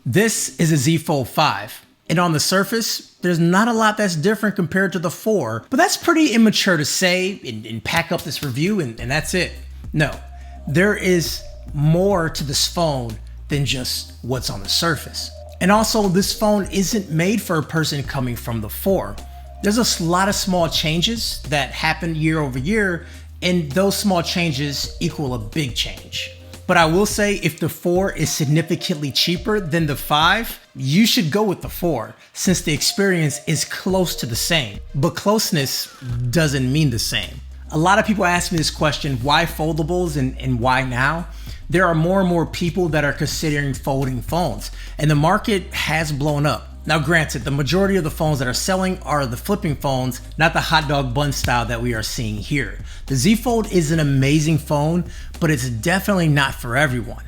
This is a Z Fold5, and on the surface, there's not a lot that's different compared to the 4, but that's pretty immature to say and pack up this review and that's it. No, there is more to this phone than just what's on the surface. And also, this phone isn't made for a person coming from the 4. There's a lot of small changes that happen year over year, and those small changes equal a big change. But I will say, if the 4 is significantly cheaper than the 5, you should go with the 4 since the experience is close to the same. But closeness doesn't mean the same. A lot of people ask me this question, why foldables and why now? There are more and more people that are considering folding phones, and the market has blown up. Now granted, the majority of the phones that are selling are the flipping phones, not the hot dog bun style that we are seeing here. The Z Fold is an amazing phone, but it's definitely not for everyone.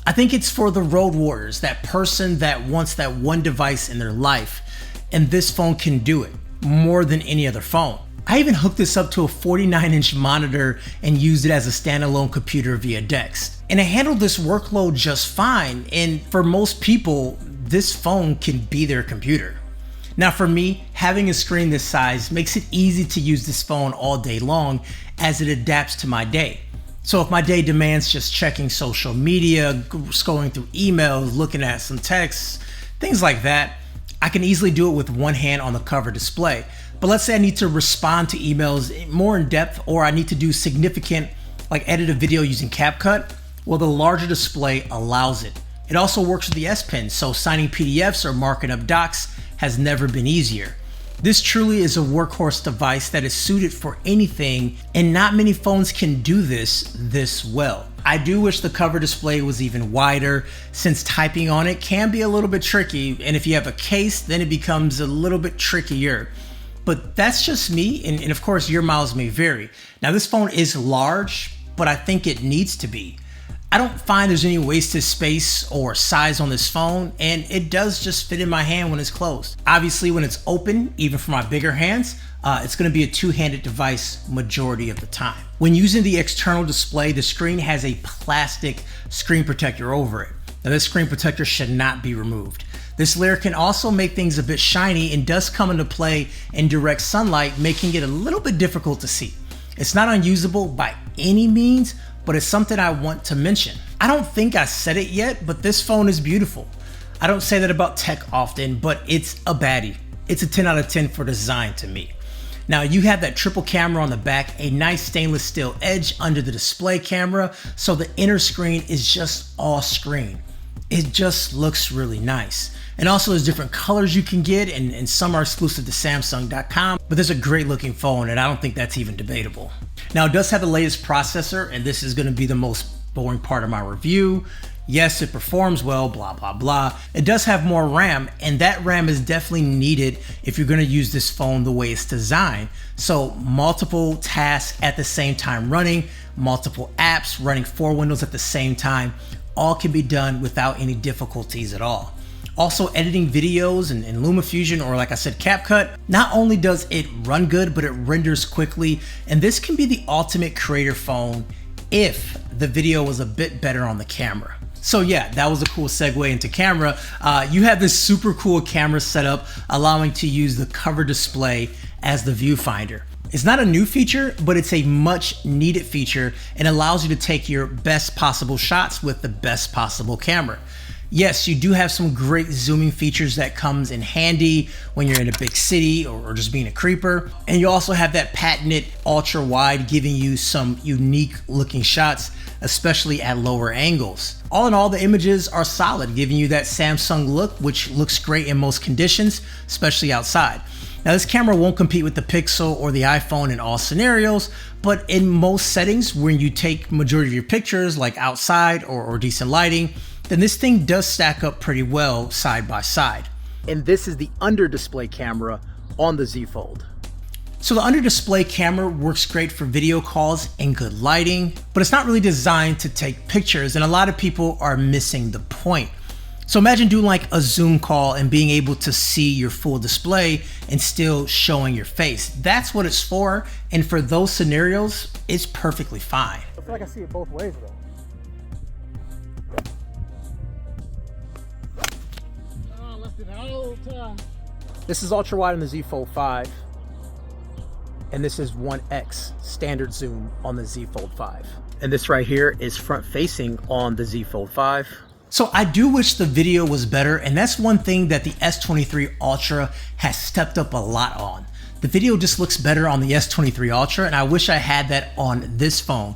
I think it's for the road warriors, that person that wants that one device in their life, and this phone can do it more than any other phone. I even hooked this up to a 49-inch monitor and used it as a standalone computer via DeX. And it handled this workload just fine, and for most people, this phone can be their computer. Now for me, having a screen this size makes it easy to use this phone all day long as it adapts to my day. So if my day demands just checking social media, scrolling through emails, looking at some texts, things like that, I can easily do it with one hand on the cover display. But let's say I need to respond to emails more in depth, or I need to do significant, like edit a video using CapCut, well, the larger display allows it. It also works with the S Pen, so signing PDFs or marking up docs has never been easier. This truly is a workhorse device that is suited for anything, and not many phones can do this well. I do wish the cover display was even wider, since typing on it can be a little bit tricky, and if you have a case, then it becomes a little bit trickier. But that's just me, and of course your miles may vary. Now this phone is large, but I think it needs to be. I don't find there's any wasted space or size on this phone, and it does just fit in my hand when it's closed. Obviously when it's open, even for my bigger hands, it's going to be a two-handed device majority of the time. When using the external display, the screen has a plastic screen protector over it. Now this screen protector should not be removed. This layer can also make things a bit shiny and does come into play in direct sunlight, making it a little bit difficult to see. It's not unusable by any means, but it's something I want to mention. I don't think I said it yet, but this phone is beautiful. I don't say that about tech often, but it's a baddie. It's a 10 out of 10 for design to me. Now you have that triple camera on the back, a nice stainless steel edge under the display camera, so the inner screen is just all screen. It just looks really nice. And also there's different colors you can get, and some are exclusive to Samsung.com, but there's a great looking phone, and I don't think that's even debatable. Now it does have the latest processor, and this is gonna be the most boring part of my review. Yes, it performs well, blah, blah, blah. It does have more RAM, and that RAM is definitely needed if you're gonna use this phone the way it's designed. So multiple tasks at the same time running, multiple apps running 4 windows at the same time, all can be done without any difficulties at all. Also editing videos in LumaFusion, or like I said, CapCut, not only does it run good, but it renders quickly. And this can be the ultimate creator phone if the video was a bit better on the camera. So yeah, that was a cool segue into camera. You have this super cool camera setup allowing to use the cover display as the viewfinder. It's not a new feature, but it's a much needed feature and allows you to take your best possible shots with the best possible camera. Yes, you do have some great zooming features that comes in handy when you're in a big city or just being a creeper. And you also have that patented ultra wide, giving you some unique looking shots, especially at lower angles. All in all, the images are solid, giving you that Samsung look, which looks great in most conditions, especially outside. Now this camera won't compete with the Pixel or the iPhone in all scenarios, but in most settings when you take majority of your pictures, like outside or decent lighting, then this thing does stack up pretty well side by side. And this is the under display camera on the Z Fold. So the under display camera works great for video calls and good lighting, but it's not really designed to take pictures, and a lot of people are missing the point. So imagine doing like a Zoom call and being able to see your full display and still showing your face. That's what it's for, and for those scenarios, it's perfectly fine. I feel like I see it both ways though. This is ultra wide on the Z Fold5, and this is 1x standard zoom on the Z Fold5. And this right here is front facing on the Z Fold5. So I do wish the video was better, and that's one thing that the S23 Ultra has stepped up a lot on. The video just looks better on the S23 Ultra, and I wish I had that on this phone.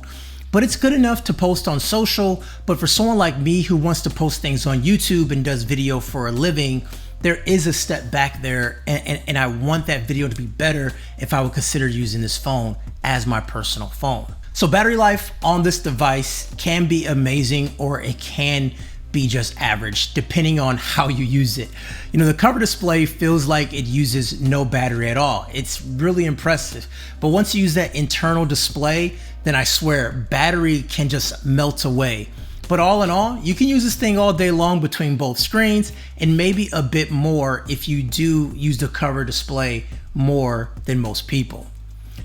But it's good enough to post on social, but for someone like me who wants to post things on YouTube and does video for a living, there is a step back there, and I want that video to be better if I would consider using this phone as my personal phone. So battery life on this device can be amazing, or it can be just average, depending on how you use it. You know, the cover display feels like it uses no battery at all. It's really impressive. But once you use that internal display, then I swear battery can just melt away. But all in all, you can use this thing all day long between both screens, and maybe a bit more if you do use the cover display more than most people.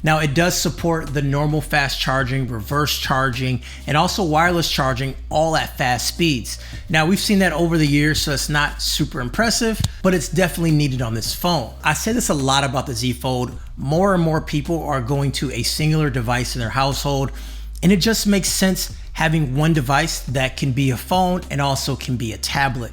Now, it does support the normal fast charging, reverse charging, and also wireless charging, all at fast speeds. Now, we've seen that over the years, so it's not super impressive, but it's definitely needed on this phone. I say this a lot about the Z Fold. More and more people are going to a singular device in their household, and it just makes sense having one device that can be a phone and also can be a tablet.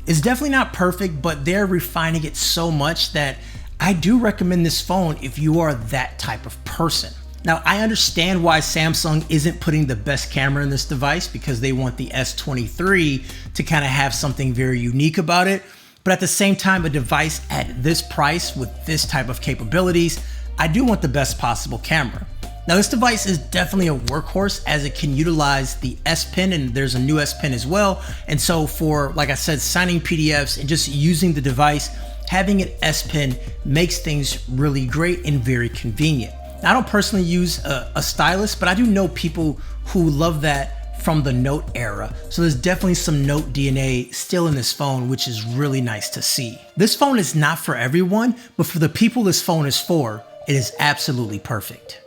It's definitely not perfect, but they're refining it so much that I do recommend this phone if you are that type of person. Now, I understand why Samsung isn't putting the best camera in this device, because they want the S23 to kind of have something very unique about it. But at the same time, a device at this price with this type of capabilities, I do want the best possible camera. Now, this device is definitely a workhorse, as it can utilize the S Pen, and there's a new S Pen as well. And so for, like I said, signing PDFs and just using the device, having an S Pen makes things really great and very convenient. Now, I don't personally use a stylus, but I do know people who love that from the Note era. So there's definitely some Note DNA still in this phone, which is really nice to see. This phone is not for everyone, but for the people this phone is for, it is absolutely perfect.